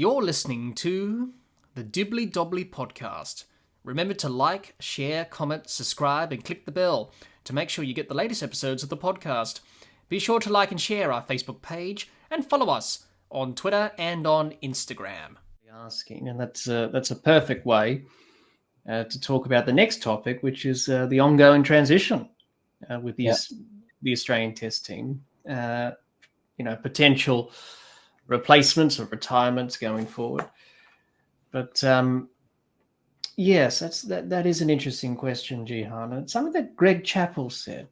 You're listening to the Dibbly-Dobbly podcast. Remember to like, share, comment, subscribe, and click the bell to make sure you get the latest episodes of the podcast. Be sure to like and share our Facebook page and follow us on Twitter and on Instagram. Asking, and that's a perfect way to talk about the next topic, which is the ongoing transition with the Australian Test team. Potential replacements or retirements going forward. But yes, that is an interesting question, Jehan. And something that Greg Chappell said.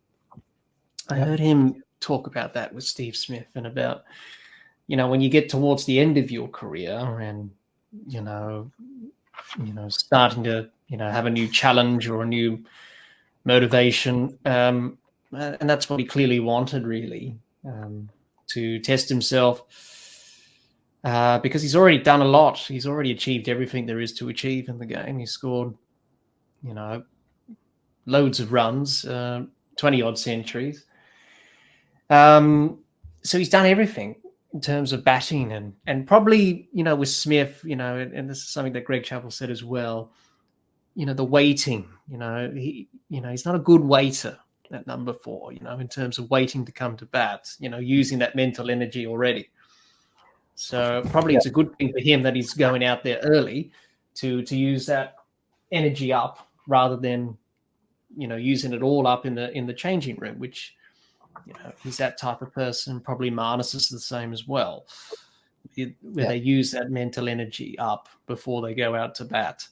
I heard him talk about that with Steve Smith and about, when you get towards the end of your career and, starting to, have a new challenge or a new motivation. And that's what he clearly wanted, really, to test himself. Because he's already done a lot. He's already achieved everything there is to achieve in the game. He scored, loads of runs, 20-odd centuries. So he's done everything in terms of batting and probably, with Smith, and this is something that Greg Chappell said as well, the weighting, he's not a good waiter at number 4, in terms of waiting to come to bat, using that mental energy already. So probably it's a good thing for him that he's going out there early to use that energy up rather than, using it all up in the changing room, which, he's that type of person. Probably Marnus is the same as well, where they use that mental energy up before they go out to bat.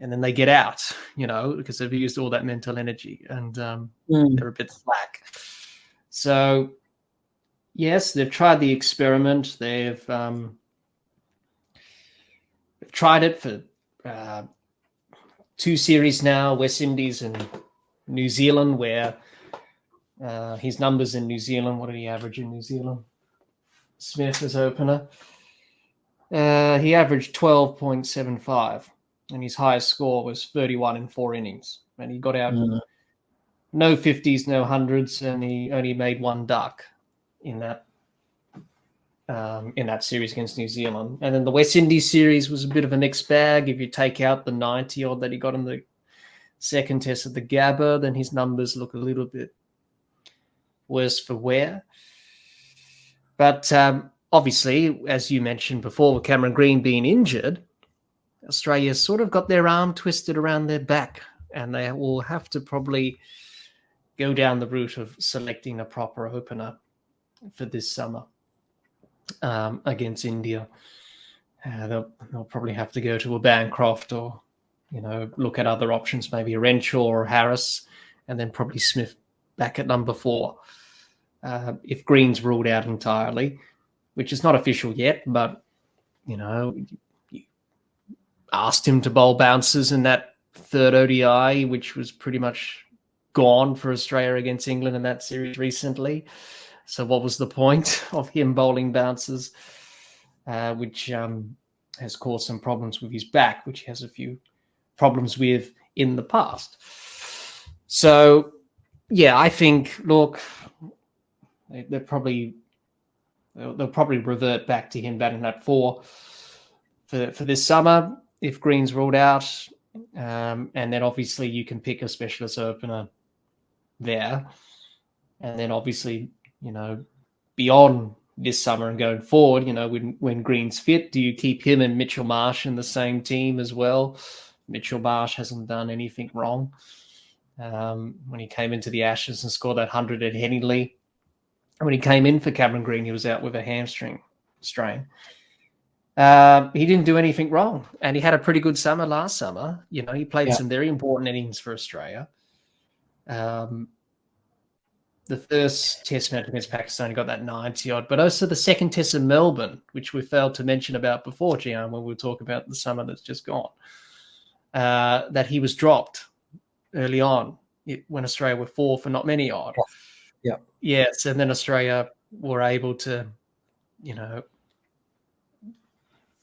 And then they get out, because they've used all that mental energy and they're a bit slack. So, yes, they've tried the experiment. They've tried it for 2 series now, West Indies and New Zealand, where his numbers in New Zealand, what did he average in New Zealand? Smith as opener. He averaged 12.75, and his highest score was 31 in 4 innings. And he got out no 50s, no 100s, and he only made 1 duck in that series against New Zealand. And then the West Indies series was a bit of a mixed bag. If you take out the 90-odd that he got in the second test at the Gabba, then his numbers look a little bit worse for wear. But obviously, as you mentioned before, with Cameron Green being injured, Australia sort of got their arm twisted around their back, and they will have to probably go down the route of selecting a proper opener for this summer against India. They'll probably have to go to a Bancroft or, look at other options, maybe a Renshaw or Harris, and then probably Smith back at number 4. If Green's ruled out entirely, which is not official yet, but, you asked him to bowl bouncers in that 3rd ODI, which was pretty much gone for Australia against England in that series recently. So what was the point of him bowling bouncers, which has caused some problems with his back, which he has a few problems with in the past. So, yeah, I think, look, they'll probably revert back to him batting at 4 for this summer if Green's ruled out. And then obviously you can pick a specialist opener there. And then obviously, beyond this summer and going forward, when Green's fit, do you keep him and Mitchell Marsh in the same team as well? Mitchell Marsh hasn't done anything wrong. When he came into the Ashes and scored that 100 at Headingley, when he came in for Cameron Green, he was out with a hamstring strain. He didn't do anything wrong, and he had a pretty good summer last summer. He played some very important innings for Australia. The first test match against Pakistan, he got that 90-odd, but also the second test in Melbourne, which we failed to mention about before, Jehan, when we talk about the summer that's just gone, that he was dropped early on when Australia were 4 for not many odd. Yeah. Yes, and then Australia were able to,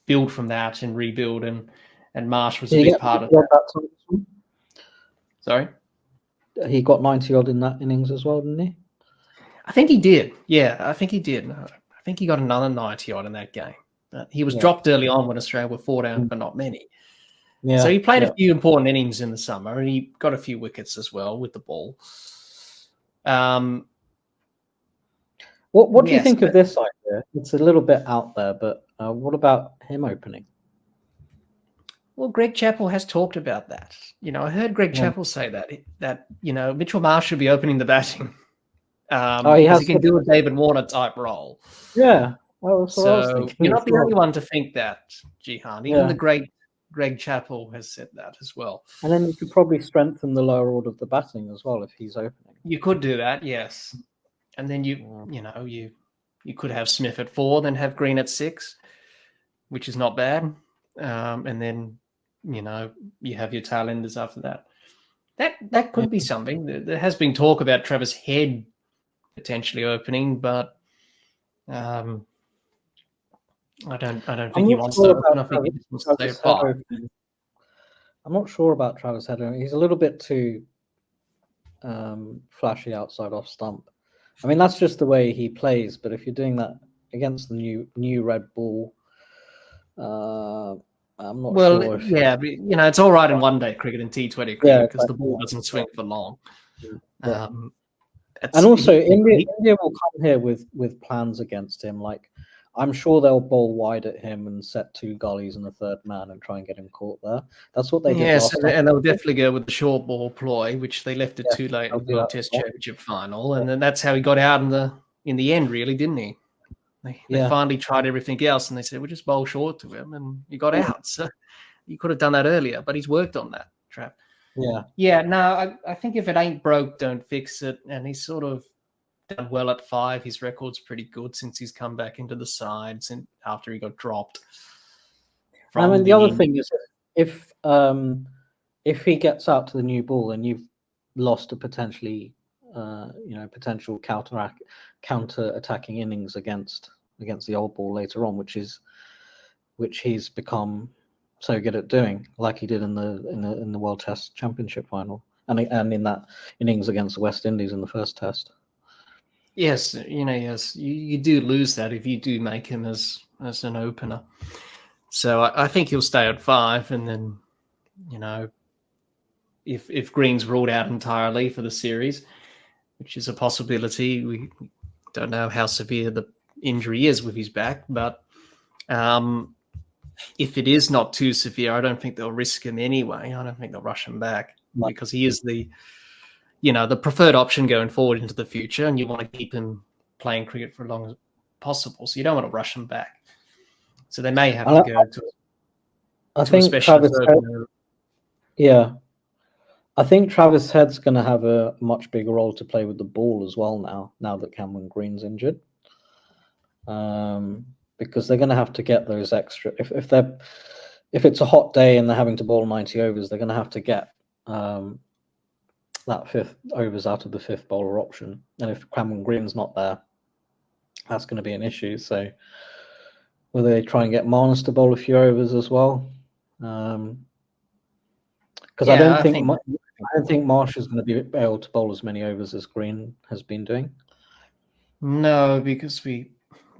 build from that and rebuild, and Marsh was a big part of that. Sorry? He got 90-odd in that innings as well, didn't he? I think he did. Yeah, I think he did. I think he got another 90-odd in that game. But he was dropped early on when Australia were 4 down for not many. Yeah. So he played a few important innings in the summer, and he got a few wickets as well with the ball. What do you think of this idea? It's a little bit out there, but what about him opening? Well, Greg Chappell has talked about that. I heard Greg Chappell say that Mitchell Marsh should be opening the batting. He can do a David Warner type role. Yeah. So you're not the only one to think that, Jehan. Even the great Greg Chappell has said that as well. And then you could probably strengthen the lower order of the batting as well if he's opening. You could do that, yes. And then you could have Smith at 4, then have Green at 6, which is not bad. And then you have your tailenders after that. That could be something. There has been talk about Travis Head potentially opening, but I don't think he wants to open. I think he just wants to stay at 5. I'm not sure about Travis Head. He's a little bit too flashy outside off stump. I mean, that's just the way he plays. But if you're doing that against the new red ball, I'm not sure. Yeah, but, it's all right in one-day cricket and T20 cricket because the ball doesn't swing for long. Yeah. And also, India will come here with plans against him. Like, I'm sure they'll bowl wide at him and set 2 gullies and a third man and try and get him caught there. That's what they did last time. And they'll definitely go with the short ball ploy, which they left it too late in the World Test Championship final. And then that's how he got out in the end, really, didn't he? They finally tried everything else, and they said, we'll just bowl short to him, and he got out. So you could have done that earlier, but he's worked on that, Trav. Yeah, no, I think if it ain't broke, don't fix it. And he's sort of done well at 5. His record's pretty good since he's come back into the sides and after he got dropped. I mean, the other thing is if he gets out to the new ball, then you've lost a potential counter-attacking innings against the old ball later on, which he's become so good at doing, like he did in the World Test Championship final, and in that innings against the West Indies in the first Test. Yes, you do lose that if you do make him as an opener. So I think he'll stay at 5, and then if Green's ruled out entirely for the series, which is a possibility. We don't know how severe the injury is with his back, but if it is not too severe, I don't think they'll risk him anyway. I don't think they'll rush him back because he is the preferred option going forward into the future, and you want to keep him playing cricket for as long as possible. So you don't want to rush him back. So they may have to go to a specialist opener. Yeah. I think Travis Head's going to have a much bigger role to play with the ball as well now that Cameron Green's injured. Because they're going to have to get those extra. If it's a hot day and they're having to bowl 90 overs, they're going to have to get that 5th overs out of the 5th bowler option. And if Cameron Green's not there, that's going to be an issue. So will they try and get Marnus to bowl a few overs as well? Because I don't think Marsh is going to be able to bowl as many overs as Green has been doing. No, because we're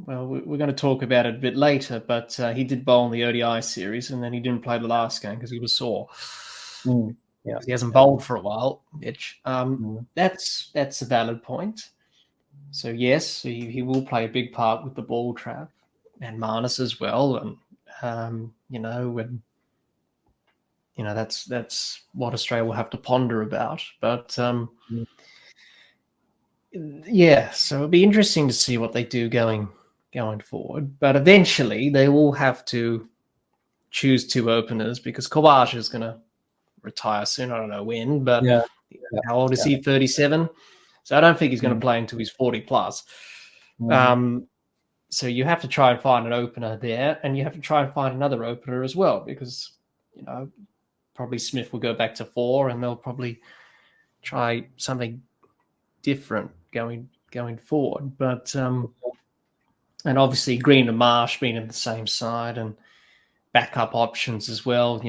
going to talk about it a bit later, but he did bowl in the ODI series, and then he didn't play the last game because he was sore. He hasn't bowled for a while, Mitch. That's a valid point. So yes, he will play a big part with the ball trap and Marnus as well, and that's what Australia will have to ponder about. But so it'll be interesting to see what they do going forward. But eventually they will have to choose 2 openers because Khawaja is going to retire soon. I don't know when, but how old is he? 37. So I don't think he's going to play until he's 40 plus. So you have to try and find an opener there, and you have to try and find another opener as well because probably Smith will go back to 4, and they'll probably try something different going forward. But and obviously Green and Marsh being in the same side and backup options as well.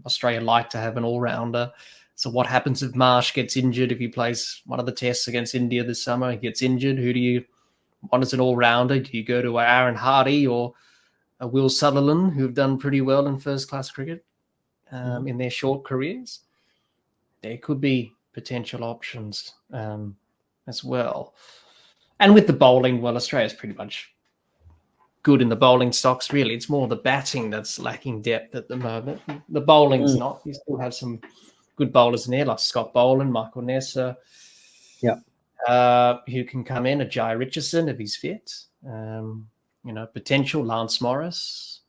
Australia like to have an all-rounder. So what happens if Marsh gets injured? If he plays one of the tests against India this summer, he gets injured. Who do you want as an all-rounder? Do you go to Aaron Hardy or Will Sutherland, who've done pretty well in first-class cricket in their short careers. There could be potential options as well. And with the bowling, well, Australia's pretty much good in the bowling stocks, really. It's more the batting that's lacking depth at the moment. The bowling's not. You still have some good bowlers in there, like Scott Boland, Michael Nessa. Who can come in, a Jai Richardson if he's fit. Potential Lance Morris.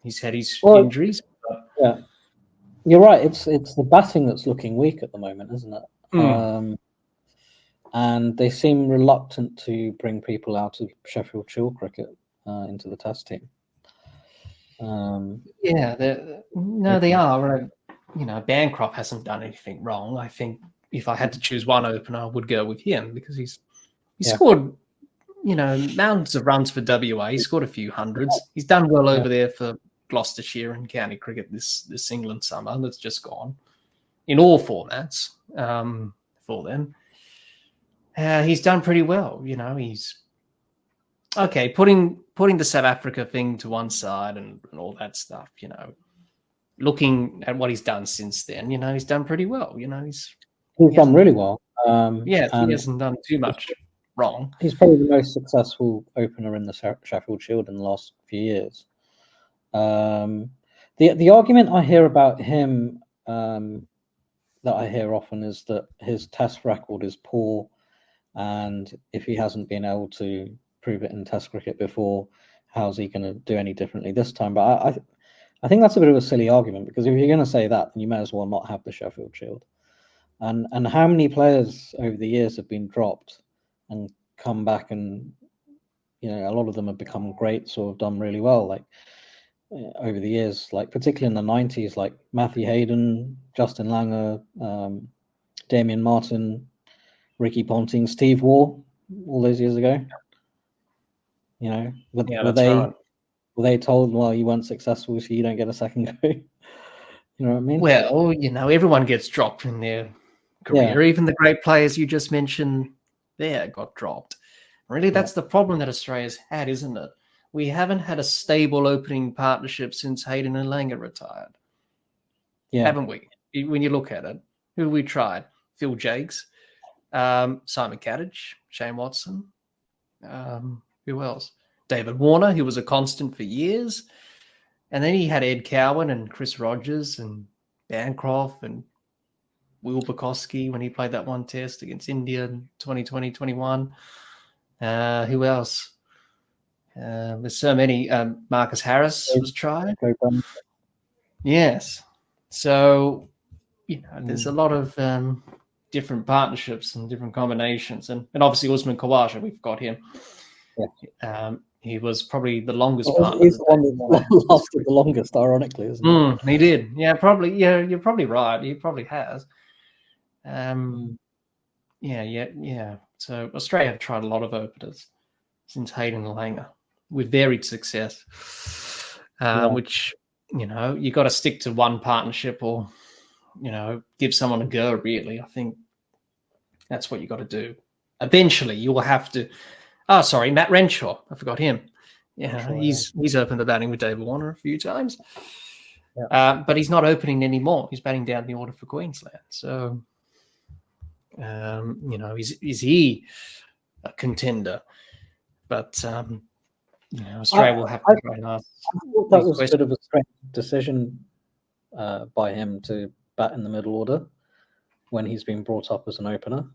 He's had his injuries. Yeah, you're right. It's the batting that's looking weak at the moment, isn't it? And they seem reluctant to bring people out of Sheffield Shield cricket into the Test team. They are. Bancroft hasn't done anything wrong. I think if I had to choose one opener, I would go with him because he scored, mountains of runs for WA. He scored a few hundreds. He's done well over there for Gloucestershire and county cricket this England summer that's just gone in all formats for them. He's done pretty well. He's okay. Putting the South Africa thing to one side and all that stuff. Looking at what he's done since then, he's done pretty well. He's done really well. He hasn't done too much wrong. He's probably the most successful opener in the Sheffield Shield in the last few years. The argument I hear about him that I hear often is that his Test record is poor, and if he hasn't been able to prove it in Test cricket before, how's he going to do any differently this time? But I think that's a bit of a silly argument, because if you're going to say that, then you may as well not have the Sheffield Shield. And how many players over the years have been dropped and come back, and a lot of them have become greats or have done really well, like over the years, like particularly in the 90s, like Matthew Hayden, Justin Langer, Damien Martin, Ricky Ponting, Steve Waugh, all those years ago. Were they told, well, you weren't successful, so you don't get a second go? You know what I mean? Well, everyone gets dropped in their career. Yeah. Even the great players you just mentioned there got dropped. Really, that's the problem that Australia's had, isn't it? We haven't had a stable opening partnership since Hayden and Langer retired. Yeah. Haven't we? When you look at it, who we tried? Phil Jakes, Simon Kadich, Shane Watson. Who else? David Warner, who was a constant for years. And then he had Ed Cowan and Chris Rogers and Bancroft and Will Bukowski when he played that one test against India in 2020-21. Who else? There's so many. Marcus Harris was tried. Yes. So, there's a lot of different partnerships and different combinations. And obviously Usman Khawaja, we've got him. Yeah. He was probably the longest partner. He's the one that lasted the longest, ironically, isn't he? He did. Yeah, probably. Yeah, you're probably right. He probably has. Yeah. So Australia have tried a lot of openers since Hayden and Langer with varied success, which, you got to stick to one partnership or, give someone a go, really. I think that's what you got to do. Eventually, you will have to. Oh, sorry, Matt Renshaw. I forgot him. Yeah, sure, he's opened the batting with David Warner a few times. Yeah. But he's not opening anymore. He's batting down the order for Queensland. So, is he a contender? But, Australia will have to try and ask. I thought that was a bit of a strange decision by him to bat in the middle order when he's been brought up as an opener.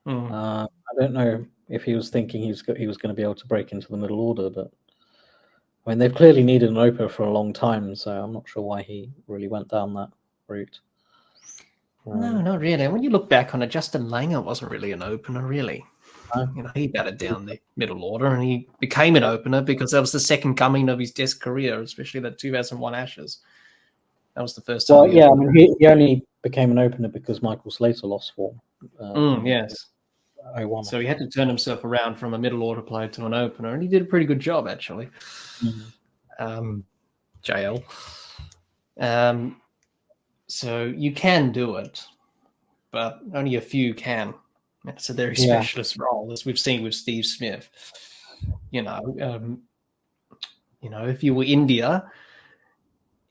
I don't know if he was thinking he was going to be able to break into the middle order, but I mean, they've clearly needed an opener for a long time, so I'm not sure why he really went down that route. No, not really. When you look back on it, Justin Langer wasn't really an opener, really. He batted down the middle order, and he became an opener because that was the second coming of his Test career, especially that 2001 Ashes. That was the first time. Well, he only became an opener because Michael Slater lost form. Yes. So he had to turn himself around from a middle order player to an opener, and he did a pretty good job, actually. JL. So you can do it, but only a few can. It's a very specialist role, as we've seen with Steve Smith. if you were India,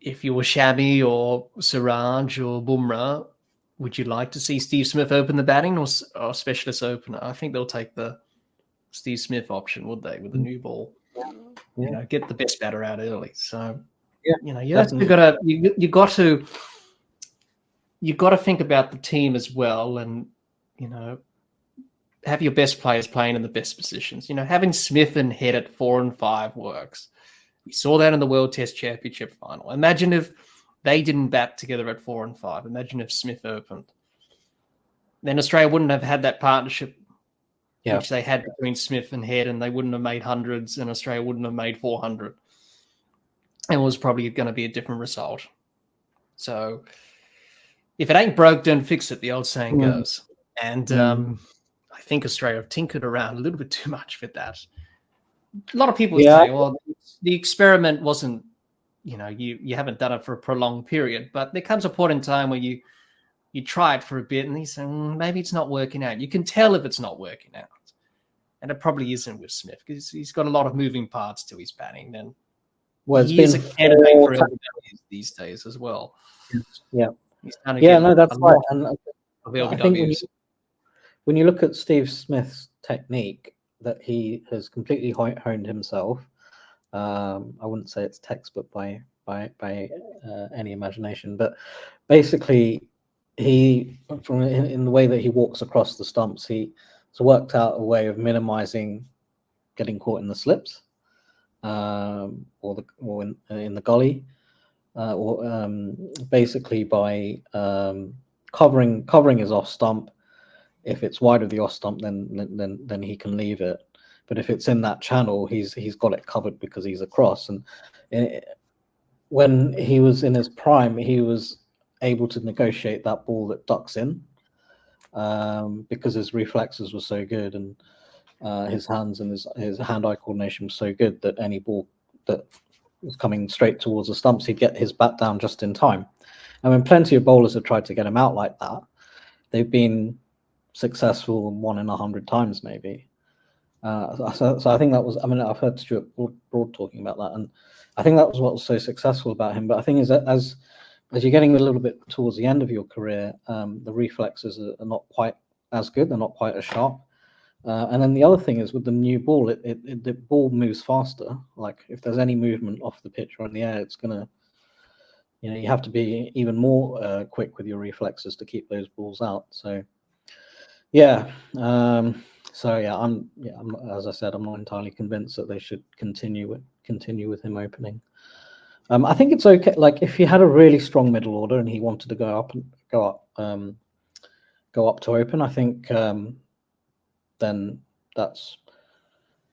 if you were Shami or Siraj or Bumrah, would you like to see Steve Smith open the batting or specialist opener? I think they'll take the Steve Smith option, would they, with the new ball? Yeah. Get the best batter out early. So, Yeah, you got to think about the team as well, and have your best players playing in the best positions. Having Smith and Head at 4 and 5 works. We saw that in the World Test Championship final. Imagine if they didn't bat together at 4 and 5. Imagine if Smith opened. Then Australia wouldn't have had that partnership which they had between Smith and Head, and they wouldn't have made hundreds, and Australia wouldn't have made 400. It was probably going to be a different result. So if it ain't broke, don't fix it, the old saying goes. And I think Australia have tinkered around a little bit too much with that. A lot of people say, well, the experiment wasn't, you haven't done it for a prolonged period, but there comes a point in time where you try it for a bit and you say, maybe it's not working out. You can tell if it's not working out. And it probably isn't with Smith because he's got a lot of moving parts to his batting. And he is a candidate for LBWs these days as well. Yeah. No, that's right. And I think when you look at Steve Smith's technique, that he has completely honed himself. I wouldn't say it's textbook by any imagination, but basically in the way that he walks across the stumps, he's worked out a way of minimizing getting caught in the slips, or in the gully, or basically by covering his off stump. If it's wide of the off stump, then he can leave it. But if it's in that channel, he's got it covered because he's across. And when he was in his prime, he was able to negotiate that ball that ducks in, because his reflexes were so good, and his hands and his hand-eye coordination was so good that any ball that was coming straight towards the stumps, he'd get his bat down just in time. I mean, plenty of bowlers have tried to get him out like that. They've been successful 1 in 100 times, maybe. So I think that was. I mean, I've heard Stuart Broad talking about that, and I think that was what was so successful about him. But I think is that as you're getting a little bit towards the end of your career, the reflexes are not quite as good. They're not quite as sharp. And then the other thing is with the new ball, the ball moves faster. Like if there's any movement off the pitch or in the air, it's gonna, you have to be even more quick with your reflexes to keep those balls out. So, I'm as I said, I'm not entirely convinced that they should continue with him opening. I think it's okay. Like if he had a really strong middle order and he wanted to go up to open, I think then that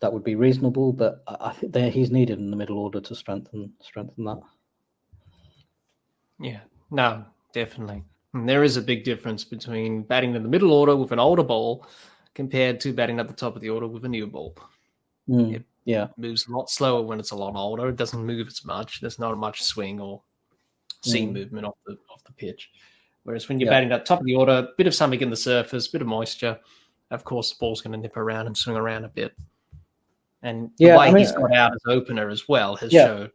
would be reasonable. But I think he's needed in the middle order to strengthen that. Yeah, no, definitely. And there is a big difference between batting in the middle order with an older ball compared to batting at the top of the order with a new ball. It moves a lot slower when it's a lot older. It doesn't move as much. There's not much swing or seam movement off the pitch. Whereas when you're batting at the top of the order, a bit of something in the surface, a bit of moisture, of course the ball's going to nip around and swing around a bit. And the way he's got out as opener as well has showed.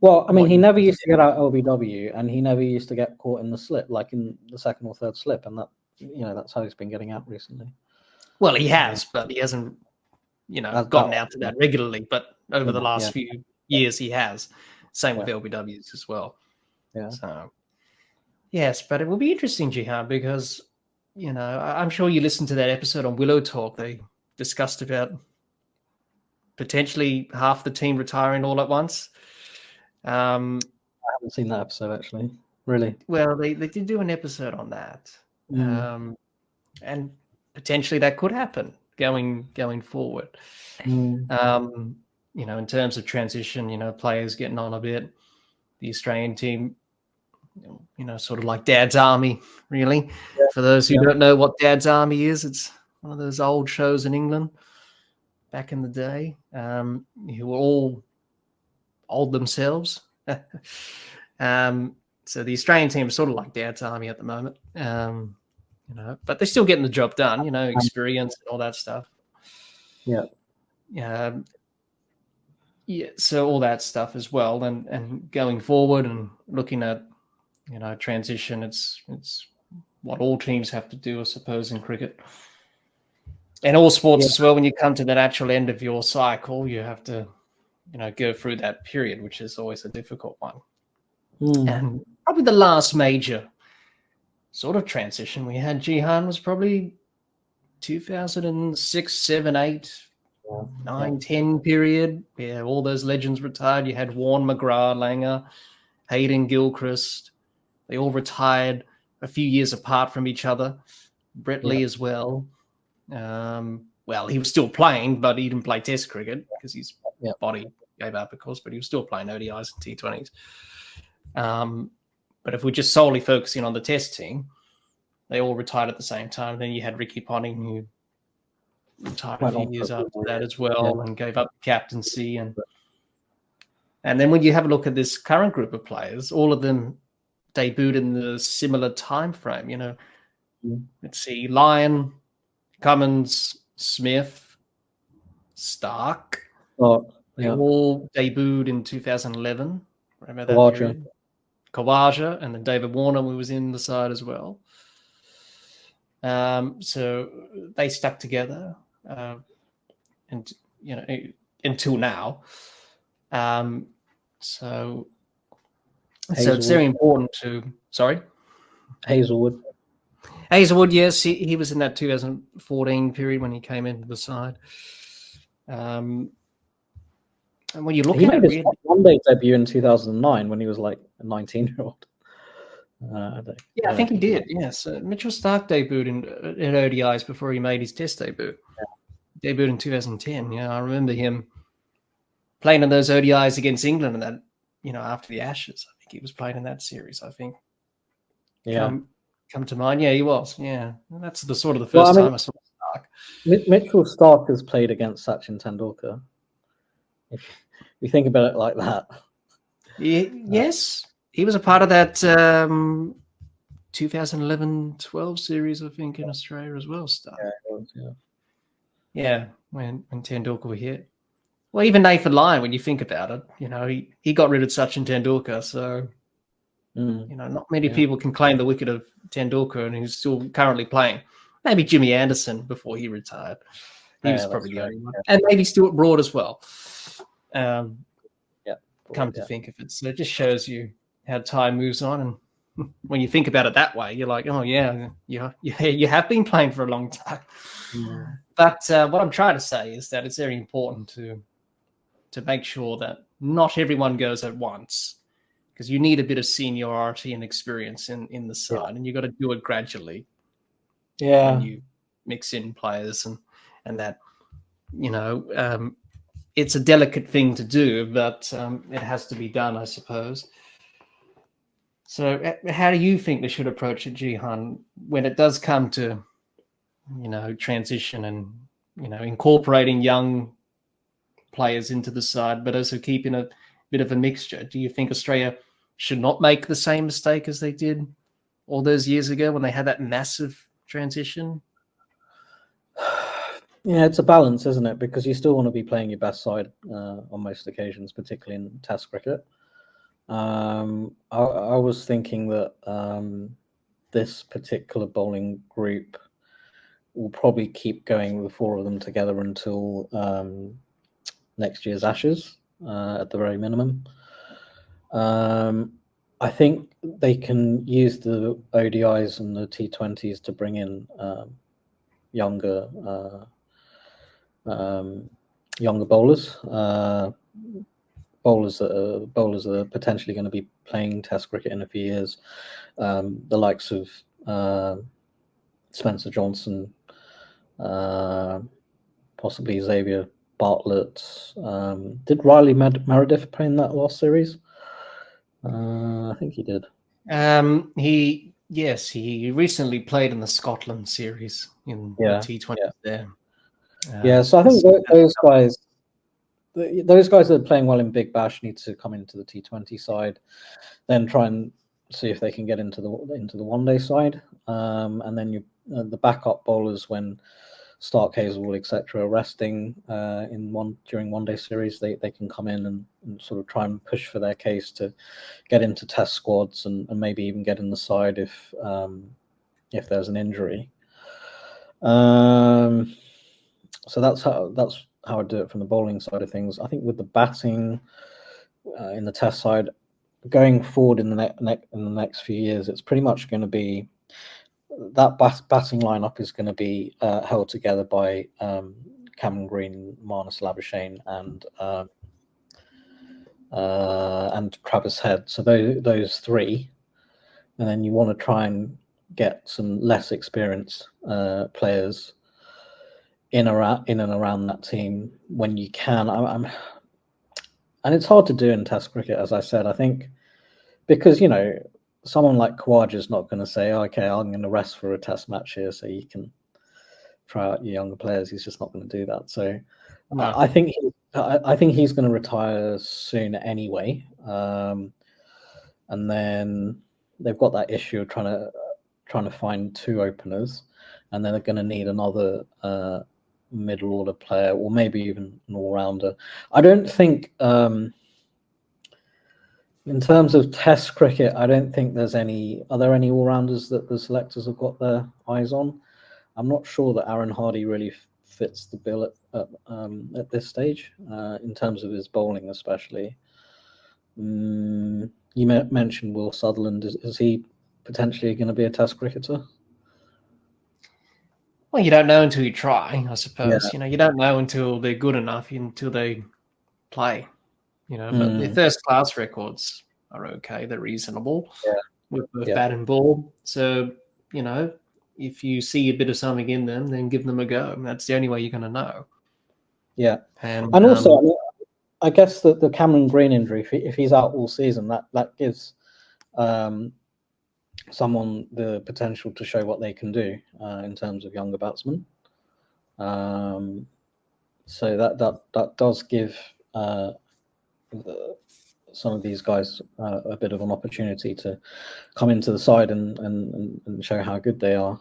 Well, I mean, he never used to get out LBW, and he never used to get caught in the slip, like in the second or third slip, and that, that's how he's been getting out recently. Well, he has, but he hasn't, gotten out to that regularly. But over the last few years, he has. Same with LBWs as well. Yeah. So, yes, but it will be interesting, Jehan, because I'm sure you listened to that episode on Willow Talk. They discussed about potentially half the team retiring all at once. I haven't seen that episode actually. Really? Well, they did do an episode on that, and potentially that could happen going forward. In terms of transition, players getting on a bit, the Australian team, sort of like Dad's Army, really. Yeah. For those who don't know what Dad's Army is, it's one of those old shows in England back in the day, who were all old themselves. So the Australian team is sort of like Dad's Army at the moment, but they're still getting the job done, experience and all that stuff. Yeah. Yeah, so all that stuff as well, and going forward and looking at transition, it's what all teams have to do, I suppose, in cricket and all sports as well. When you come to the natural end of your cycle, you have to go through that period, which is always a difficult one. And probably the last major sort of transition we had, Jehan, was probably 2006, 7, 8, 9, 10 period. Yeah, all those legends retired. You had Warren, McGrath, Langer, Hayden, Gilchrist. They all retired a few years apart from each other. Brett Lee as well. Well, he was still playing, but he didn't play Test cricket because his body gave up, of course, but he was still playing ODIs and T20s. But if we're just solely focusing on the Test team, they all retired at the same time. Then you had Ricky Ponting, who retired a few years after that as well, and gave up captaincy. And then when you have a look at this current group of players, all of them debuted in the similar time frame. Let's see, Lyon, Cummins, Smith, Stark. They all debuted in 2011. Remember that period? Khawaja, and then David Warner was in the side as well. So they stuck together, and until now. So it's very important to. Sorry, Hazelwood, yes, he was in that 2014 period when he came into the side. And when you look at his one-day debut in 2009 when he was like a 19-year-old. I think he did. Yes, Mitchell Starc debuted in ODIs before he made his Test debut. Debuted in 2010. Yeah, I remember him playing in those ODIs against England, and that after the Ashes, I think he was playing in that series. I think. Come to mind. Yeah, he was. Yeah, that's the sort of the first time I saw Starc. Mitchell Starc has played against Sachin Tendulkar. If you think about it like that. Yes, he was a part of that 2011-12 series, I think, in Australia as well. Yeah, when Tendulkar were here. Well, even Nathan Lyon, when you think about it, he got rid of Sachin Tendulkar, so not many people can claim the wicket of Tendulkar, and he's still currently playing. Maybe Jimmy Anderson before he retired. He was probably the only one, and maybe Stuart Broad as well. Come to think of it, so it just shows you how time moves on, and when you think about it that way, you're like, oh yeah, you have been playing for a long time. But what I'm trying to say is that it's very important to make sure that not everyone goes at once, because you need a bit of seniority and experience in the side, and you've got to do it gradually. When you mix in players and that, it's a delicate thing to do, but it has to be done, I suppose. So how do you think they should approach it, Jehan, when it does come to, transition and, incorporating young players into the side, but also keeping a bit of a mixture? Do you think Australia should not make the same mistake as they did all those years ago when they had that massive transition? Yeah, it's a balance, isn't it? Because you still want to be playing your best side on most occasions, particularly in Test cricket. I was thinking that this particular bowling group will probably keep going with 4 of them together until next year's Ashes, at the very minimum. I think they can use the ODIs and the T20s to bring in younger bowlers. Bowlers that are potentially going to be playing Test cricket in a few years. The likes of Spencer Johnson, possibly Xavier Bartlett. Did Riley Meredith play in that last series? I think he did. He recently played in the Scotland series in the T20 there. So I think those guys that are playing well in Big Bash need to come into the T20 side, then try and see if they can get into the one day side, and then the backup bowlers when Stark Hazel, etc., resting during one-day series, they can come in and sort of try and push for their case to get into test squads and maybe even get in the side if there's an injury. So that's how I do it from the bowling side of things. I think with the batting in the test side, going forward in the next few years, it's pretty much going to be that batting lineup is going to be held together by Cameron Green, Marnus Labuschagne, and Travis Head. So those three, and then you want to try and get some less experienced players in and around that team when you can. And it's hard to do in Test cricket, as I said. I think because someone like Khawaja is not going to say, "Okay, I'm going to rest for a Test match here, so you can try out your younger players." He's just not going to do that. So no. I think he's going to retire soon anyway. And then they've got that issue of trying to find two openers, and then they're going to need another middle order player, or maybe even an all-rounder. I don't think in terms of Test cricket, I don't think are there any all-rounders that the selectors have got their eyes on? I'm not sure that Aaron Hardy really fits the bill at this stage, in terms of his bowling especially. You mentioned Will Sutherland. Is he potentially going to be a Test cricketer? Well, you don't know until you try, I suppose. Yeah. You don't know until they're good enough, until they play. But their first-class records are okay. They're reasonable with both bat and ball. So, if you see a bit of something in them, then give them a go. That's the only way you're going to know. Yeah. And also, I guess that the Cameron Green injury, if he's out all season, that gives someone the potential to show what they can do in terms of younger batsmen. So that does give some of these guys a bit of an opportunity to come into the side and show how good they are.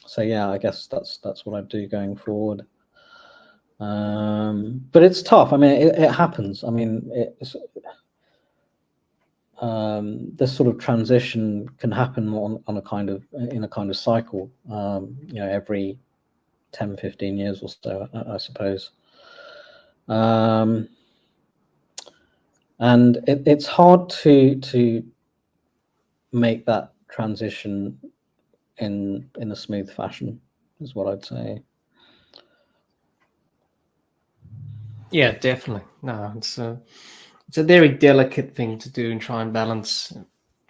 So yeah, I guess that's what I do going forward. But it's tough. I mean, it happens. I mean, this sort of transition can happen in a kind of cycle, every 10, 15 years or so, I suppose. And it's hard to make that transition in a smooth fashion, is what I'd say. Yeah, definitely. No, it's a very delicate thing to do and try and balance,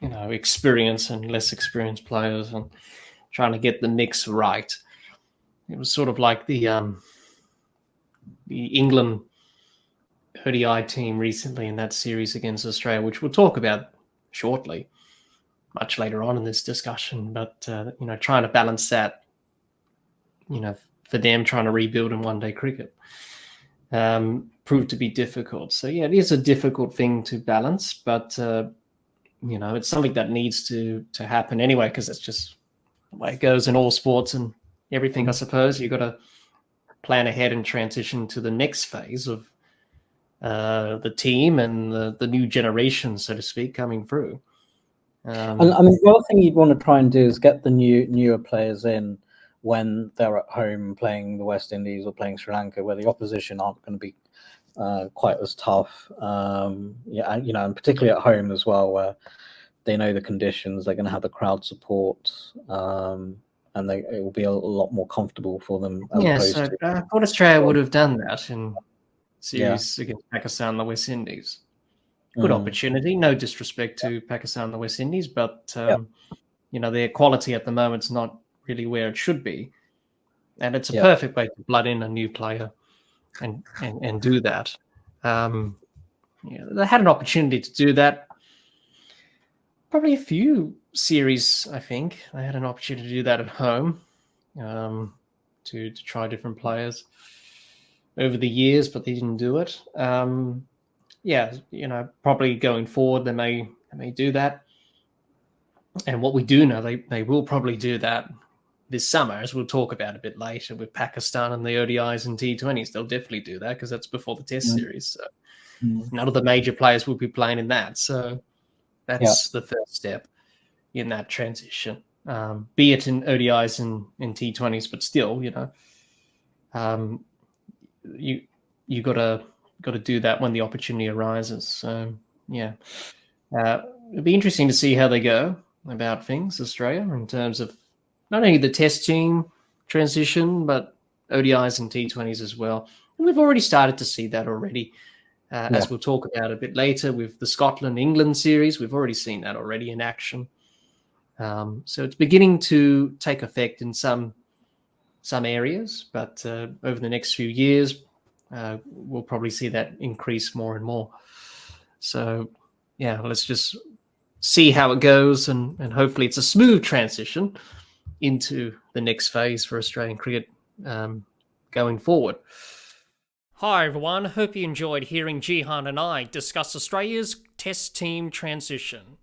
experience and less experienced players and trying to get the mix right. It was sort of like the England ODI team recently in that series against Australia, which we'll talk about shortly, much later on in this discussion. But trying to balance that, for them trying to rebuild in one-day cricket, proved to be difficult. So yeah, it is a difficult thing to balance, but it's something that needs to happen anyway, because it's just the way it goes in all sports and everything. I suppose you've got to plan ahead and transition to the next phase of the team and the new generation, so to speak, coming through. And I mean, the other thing you'd want to try and do is get the newer players in when they're at home playing the West Indies or playing Sri Lanka, where the opposition aren't going to be quite as tough. And particularly at home as well, where they know the conditions, they're going to have the crowd support, and it will be a lot more comfortable for them. I thought Australia would have done that in series against Pakistan and the West Indies. Good opportunity. No disrespect to Pakistan and the West Indies, but their quality at the moment is not really where it should be, and it's a perfect way to blood in a new player and do that. They had an opportunity to do that. Probably a few series, I think they had an opportunity to do that at home, to try different players over the years, but they didn't do it. Probably going forward, they may do that. And what we do know, they will probably do that this summer, as we'll talk about a bit later with Pakistan and the ODIs and T20s. They'll definitely do that because that's before the Test series. So none of the major players will be playing in that. So that's the first step in that transition, be it in ODIs and T20s, but still, you got to do that when the opportunity arises. So it'd be interesting to see how they go about things, Australia, in terms of not only the Test team transition, but ODIs and T20s as well. And we've already started to see that already, as we'll talk about a bit later with the Scotland-England series. We've already seen that already in action. So it's beginning to take effect in some areas, but over the next few years, we'll probably see that increase more and more. So, let's just see how it goes, and hopefully it's a smooth transition into the next phase for Australian cricket going forward. Hi everyone, hope you enjoyed hearing Jehan and I discuss Australia's Test team transition.